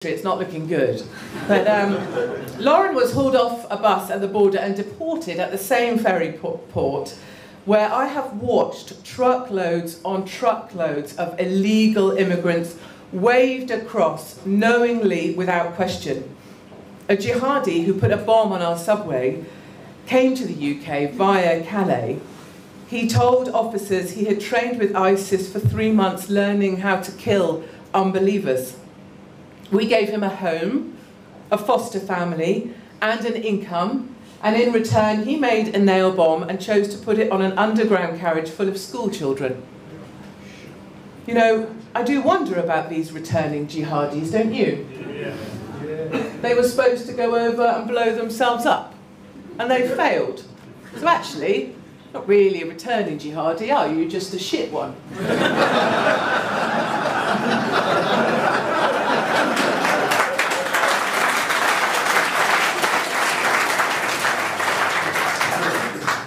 It's not looking good. But Lauren was hauled off a bus at the border and deported at the same ferry port where I have watched truckloads on truckloads of illegal immigrants waved across knowingly without question. A jihadi who put a bomb on our subway came to the UK via Calais. He told officers he had trained with ISIS for 3 months learning how to kill unbelievers. We gave him a home, a foster family, and an income, and in return he made a nail bomb and chose to put it on an underground carriage full of school children. You know, I do wonder about these returning jihadis, don't you? Yeah. They were supposed to go over and blow themselves up, and they failed. So actually, not really a returning jihadi, are you? Just a shit one.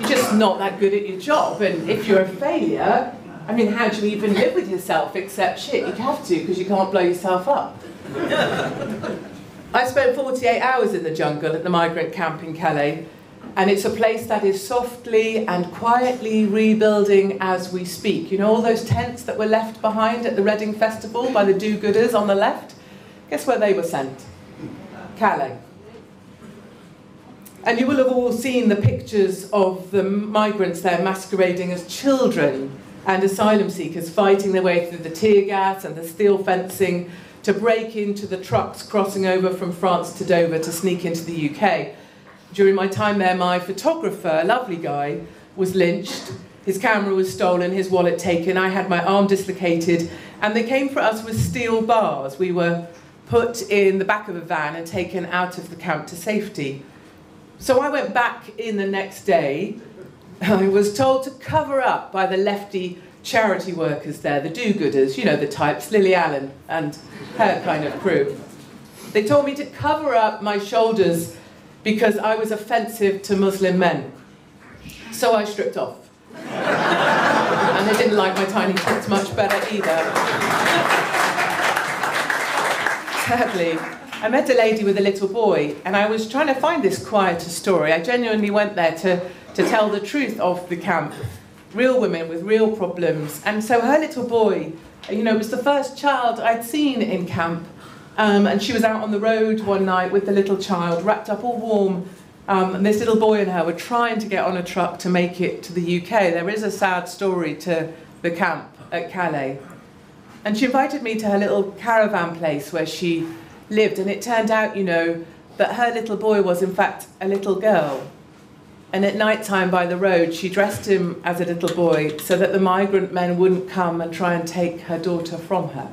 You're just not that good at your job, and if you're a failure, I mean, how do you even live with yourself except shit? You have to, because you can't blow yourself up. I spent 48 hours in the jungle at the migrant camp in Calais, and it's a place that is softly and quietly rebuilding as we speak. You know all those tents that were left behind at the Reading Festival by the do-gooders on the left? Guess where they were sent? Calais. And you will have all seen the pictures of the migrants there masquerading as children and asylum seekers fighting their way through the tear gas and the steel fencing to break into the trucks crossing over from France to Dover to sneak into the UK. During my time there, my photographer, a lovely guy, was lynched. His camera was stolen, his wallet taken, I had my arm dislocated, and they came for us with steel bars. We were put in the back of a van and taken out of the camp to safety. So I went back in the next day. I was told to cover up by the lefty charity workers there, the do-gooders, you know the types, Lily Allen and her kind of crew. They told me to cover up my shoulders because I was offensive to Muslim men. So I stripped off. And they didn't like my tiny tits much better either. Sadly, I met a lady with a little boy, and I was trying to find this quieter story. I genuinely went there to tell the truth of the camp. Real women with real problems. And so her little boy, you know, was the first child I'd seen in camp. And she was out on the road one night with the little child, wrapped up all warm. And this little boy and her were trying to get on a truck to make it to the UK. There is a sad story to the camp at Calais. And she invited me to her little caravan place where she lived. And it turned out, you know, that her little boy was in fact a little girl. And at night time by the road, she dressed him as a little boy so that the migrant men wouldn't come and try and take her daughter from her.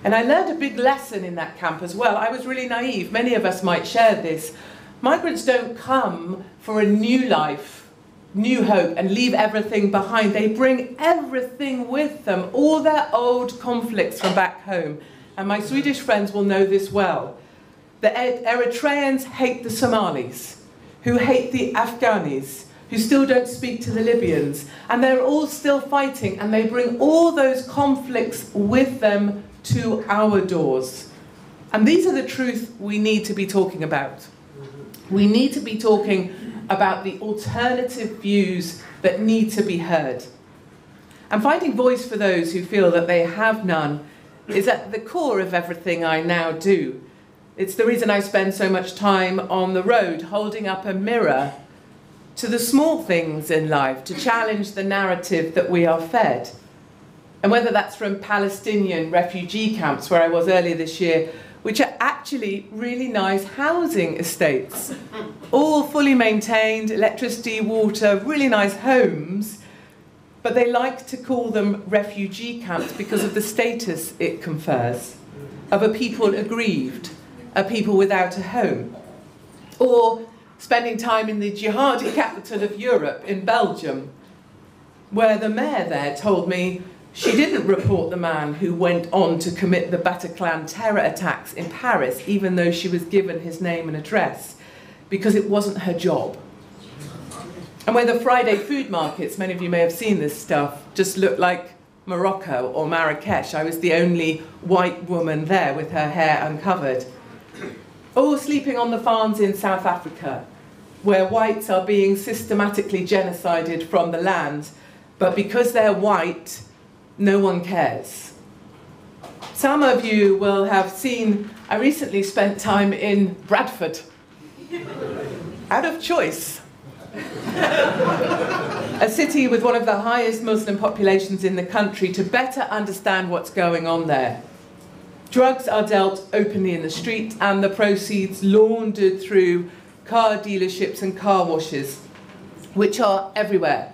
And I learned a big lesson in that camp as well. I was really naive. Many of us might share this. Migrants don't come for a new life, new hope, and leave everything behind. They bring everything with them, all their old conflicts from back home. And my Swedish friends will know this well. The Eritreans hate the Somalis, who hate the Afghanis, who still don't speak to the Libyans. And they're all still fighting, and they bring all those conflicts with them to our doors. And these are the truths we need to be talking about. We need to be talking about the alternative views that need to be heard. And finding voice for those who feel that they have none is at the core of everything I now do. It's the reason I spend so much time on the road, holding up a mirror to the small things in life, to challenge the narrative that we are fed. And whether that's from Palestinian refugee camps, where I was earlier this year, which are actually really nice housing estates, all fully maintained, electricity, water, really nice homes, but they like to call them refugee camps because of the status it confers, of a people aggrieved, a people without a home. Or spending time in the Jihadi capital of Europe, in Belgium, where the mayor there told me she didn't report the man who went on to commit the Bataclan terror attacks in Paris, even though she was given his name and address, because it wasn't her job. And where the Friday food markets, many of you may have seen this stuff, just look like Morocco or Marrakesh. I was the only white woman there with her hair uncovered. Or sleeping on the farms in South Africa, where whites are being systematically genocided from the land, but because they're white, no one cares. Some of you will have seen, I recently spent time in Bradford, out of choice. A city with one of the highest Muslim populations in the country, to better understand what's going on there. Drugs are dealt openly in the street and the proceeds laundered through car dealerships and car washes, which are everywhere.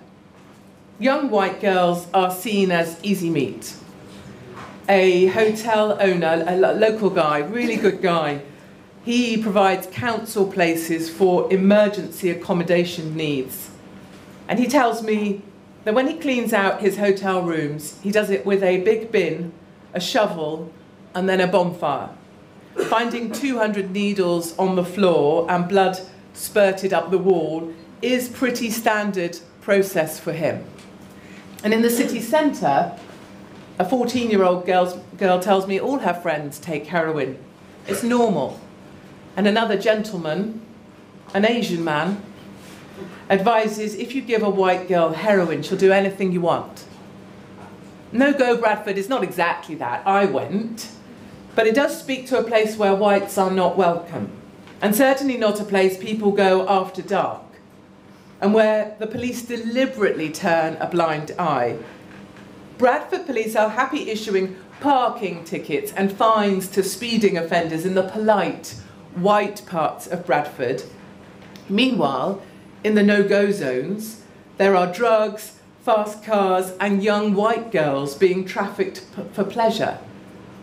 Young white girls are seen as easy meat. A hotel owner, a local guy, really good guy, he provides council places for emergency accommodation needs. And he tells me that when he cleans out his hotel rooms, he does it with a big bin, a shovel, and then a bonfire. Finding 200 needles on the floor and blood spurted up the wall is pretty standard process for him. And in the city centre, a 14-year-old girl tells me all her friends take heroin. It's normal. And another gentleman, an Asian man, advises if you give a white girl heroin, she'll do anything you want. No Go Bradford is not exactly that. I went. But it does speak to a place where whites are not welcome. And certainly not a place people go after dark. And where the police deliberately turn a blind eye. Bradford police are happy issuing parking tickets and fines to speeding offenders in the polite, white parts of Bradford. Meanwhile, in the no-go zones, there are drugs, fast cars, and young white girls being trafficked for pleasure,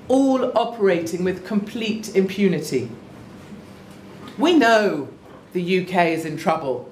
all operating with complete impunity. We know the UK is in trouble.